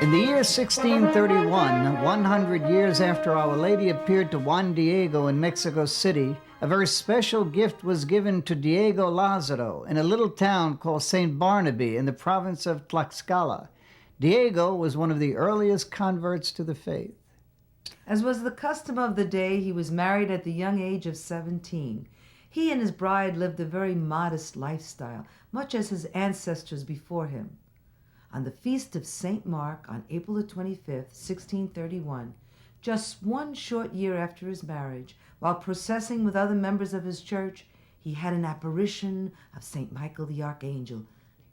In the year 1631, 100 years after Our Lady appeared to Juan Diego in Mexico City, a very special gift was given to Diego Lazaro in a little town called St. Barnaby in the province of Tlaxcala. Diego was one of the earliest converts to the faith. As was the custom of the day, he was married at the young age of 17. He and his bride lived a very modest lifestyle, much as his ancestors before him. On the feast of St. Mark on April the 25th, 1631, just one short year after his marriage, while processing with other members of his church, he had an apparition of St. Michael the Archangel.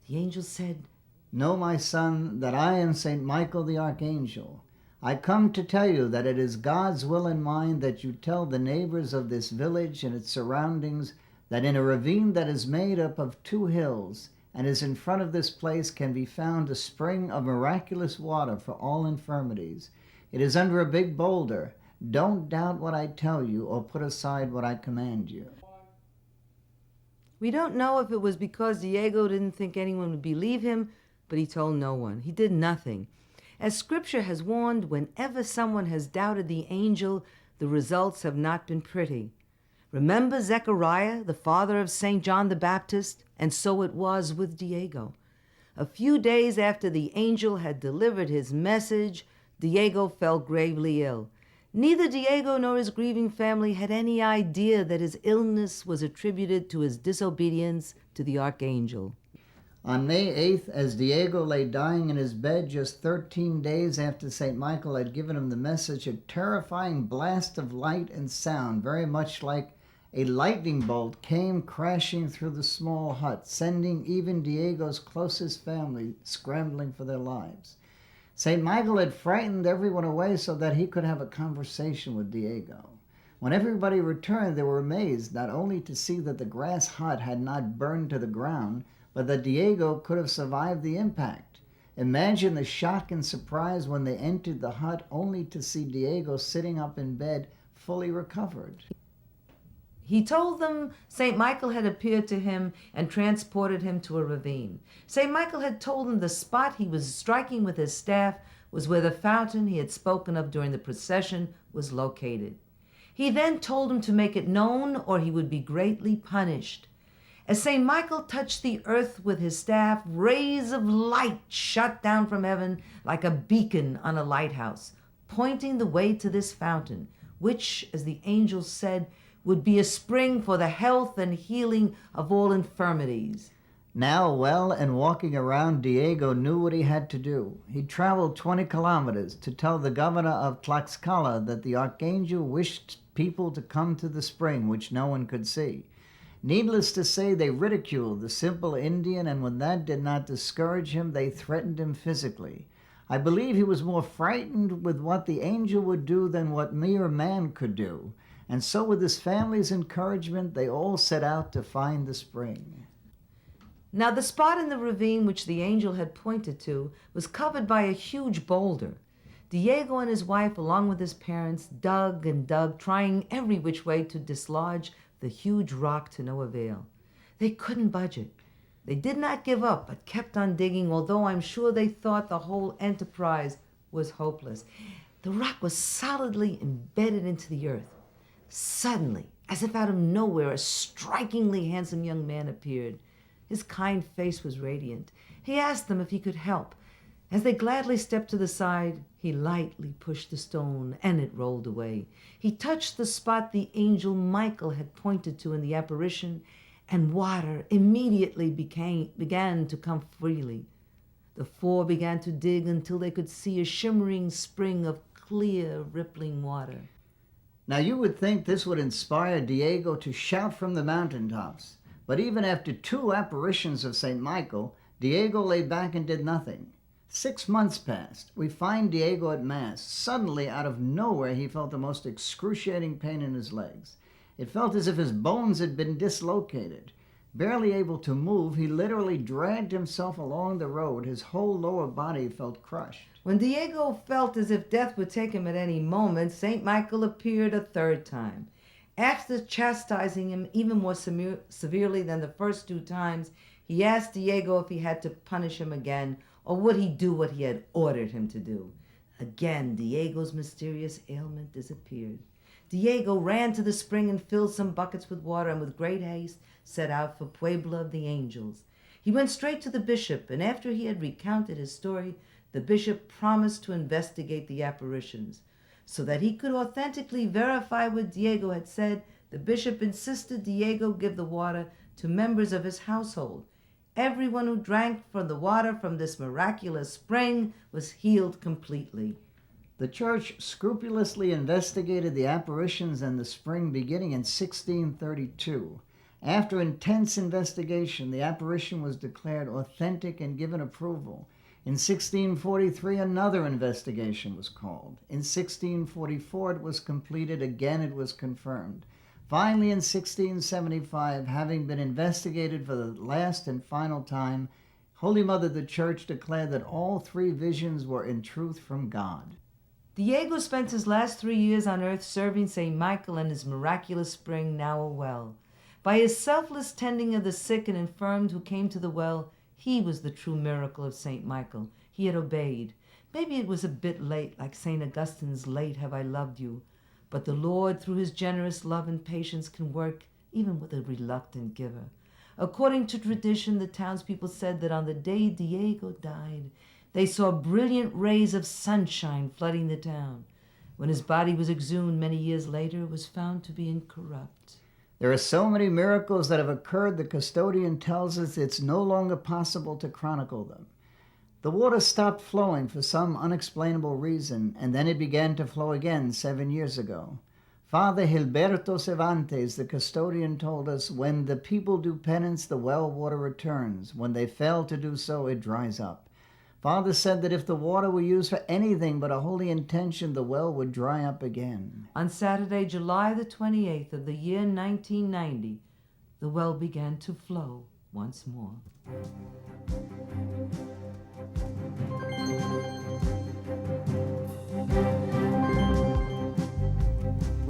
The angel said, "Know, my son, that I am St. Michael the Archangel. I come to tell you that it is God's will and mine that you tell the neighbors of this village and its surroundings that in a ravine that is made up of two hills and is in front of this place can be found a spring of miraculous water for all infirmities. It is under a big boulder. Don't doubt what I tell you or put aside what I command you." We don't know if it was because Diego didn't think anyone would believe him, but he told no one. He did nothing. As Scripture has warned, whenever someone has doubted the angel, the results have not been pretty. Remember Zechariah, the father of St. John the Baptist? And so it was with Diego. A few days after the angel had delivered his message, Diego fell gravely ill. Neither Diego nor his grieving family had any idea that his illness was attributed to his disobedience to the archangel. On May 8th, as Diego lay dying in his bed just 13 days after St. Michael had given him the message, a terrifying blast of light and sound, very much like a lightning bolt, came crashing through the small hut, sending even Diego's closest family scrambling for their lives. St. Michael had frightened everyone away so that he could have a conversation with Diego. When everybody returned, they were amazed not only to see that the grass hut had not burned to the ground, but that Diego could have survived the impact. Imagine the shock and surprise when they entered the hut only to see Diego sitting up in bed, fully recovered. He told them St. Michael had appeared to him and transported him to a ravine. St. Michael had told him the spot he was striking with his staff was where the fountain he had spoken of during the procession was located. He then told him to make it known or he would be greatly punished. As St. Michael touched the earth with his staff, rays of light shot down from heaven like a beacon on a lighthouse, pointing the way to this fountain, which, as the angel said, would be a spring for the health and healing of all infirmities. Now well and walking around, Diego knew what he had to do. He traveled 20 kilometers to tell the governor of Tlaxcala that the archangel wished people to come to the spring, which no one could see. Needless to say, they ridiculed the simple Indian, and when that did not discourage him, they threatened him physically. I believe he was more frightened with what the angel would do than what mere man could do. And so with his family's encouragement, they all set out to find the spring. Now the spot in the ravine which the angel had pointed to was covered by a huge boulder. Diego and his wife, along with his parents, dug and dug, trying every which way to dislodge the huge rock to no avail. They couldn't budge it. They did not give up, but kept on digging, although I'm sure they thought the whole enterprise was hopeless. The rock was solidly embedded into the earth. Suddenly, as if out of nowhere, a strikingly handsome young man appeared. His kind face was radiant. He asked them if he could help. As they gladly stepped to the side, he lightly pushed the stone, and it rolled away. He touched the spot the angel Michael had pointed to in the apparition, and water immediately began to come freely. The four began to dig until they could see a shimmering spring of clear, rippling water. Now you would think this would inspire Diego to shout from the mountaintops. But even after 2 apparitions of St. Michael, Diego lay back and did nothing. 6 months passed. We find Diego at Mass. Suddenly, out of nowhere, he felt the most excruciating pain in his legs. It felt as if his bones had been dislocated. Barely able to move, he literally dragged himself along the road. His whole lower body felt crushed. When Diego felt as if death would take him at any moment, St. Michael appeared a 3rd time. After chastising him even more severely than the first 2 times, he asked Diego if he had to punish him again, or would he do what he had ordered him to do? Again, Diego's mysterious ailment disappeared. Diego ran to the spring and filled some buckets with water, and with great haste set out for Puebla of the Angels. He went straight to the bishop, and after he had recounted his story, the bishop promised to investigate the apparitions. So that he could authentically verify what Diego had said, the bishop insisted Diego give the water to members of his household. Everyone who drank from the water from this miraculous spring was healed completely. The church scrupulously investigated the apparitions and the spring beginning in 1632. After intense investigation, the apparition was declared authentic and given approval. In 1643, another investigation was called. In 1644, it was completed. Again, it was confirmed. Finally, in 1675, having been investigated for the last and final time, Holy Mother the Church declared that all three visions were in truth from God. Diego spent his last 3 years on earth serving St. Michael and his miraculous spring, now a well. By his selfless tending of the sick and infirmed who came to the well, he was the true miracle of St. Michael. He had obeyed. Maybe it was a bit late, like St. Augustine's late have I loved you. But the Lord, through his generous love and patience, can work even with a reluctant giver. According to tradition, the townspeople said that on the day Diego died, they saw brilliant rays of sunshine flooding the town. When his body was exhumed many years later, it was found to be incorrupt. There are so many miracles that have occurred, the custodian tells us it's no longer possible to chronicle them. The water stopped flowing for some unexplainable reason, and then it began to flow again 7 years ago. Father Gilberto Cervantes, the custodian, told us, when the people do penance, the well water returns. When they fail to do so, it dries up. Father said that if the water were used for anything but a holy intention, the well would dry up again. On Saturday, July the 28th of the year 1990, the well began to flow once more.